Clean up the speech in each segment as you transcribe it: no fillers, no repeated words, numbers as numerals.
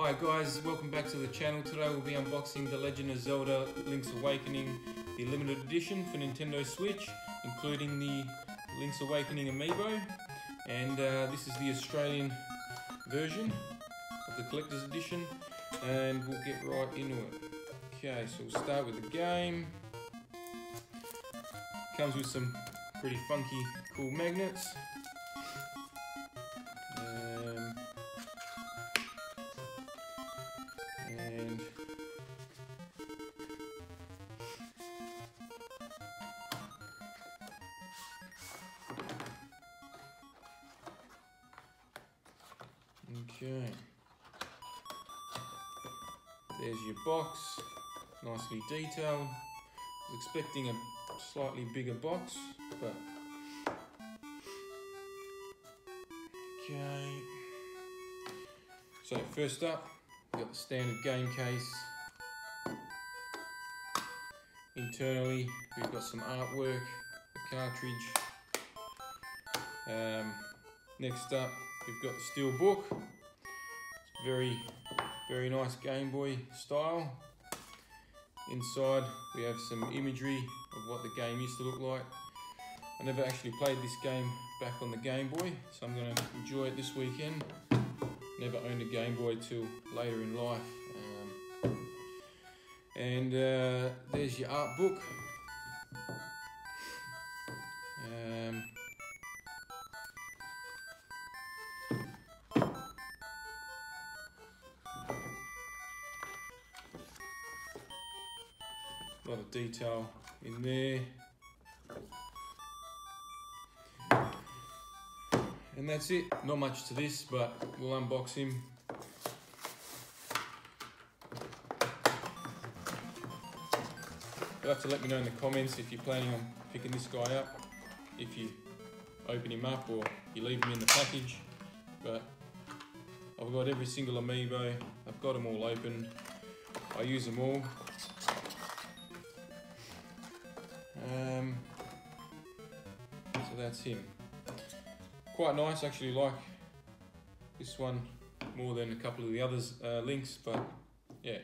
Hi guys, welcome back to the channel. Today we'll be unboxing The Legend of Zelda Link's Awakening, the limited edition for Nintendo Switch, including the Link's Awakening Amiibo. And this is the Australian version of the collector's edition, and we'll get right into it. Okay, so we'll start with the game. Comes with some pretty funky, cool magnets. Okay, there's your box, nicely detailed. I was expecting a slightly bigger box, but okay. So first up, we've got the standard game case. Internally, we've got some artwork, the cartridge. Next up, we've got the steel book. It's very nice Game Boy style. Inside, we have some imagery of what the game used to look like. I never actually played this game back on the Game Boy, so I'm going to enjoy it this weekend. Never owned a Game Boy till later in life. There's your art book. A lot of detail in there. And that's it. Not much to this, but we'll unbox him. You'll have to let me know in the comments if you're planning on picking this guy up, if you open him up or you leave him in the package. But I've got every single Amiibo. I've got them all opened. I use them all. So that's him. Quite nice, actually like this one more than a couple of the others links, but yeah.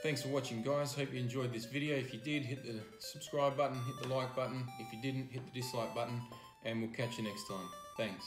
Thanks for watching, guys. Hope you enjoyed this video. If you did, hit the subscribe button, hit the like button. If you didn't, hit the dislike button, and we'll catch you next time. Thanks.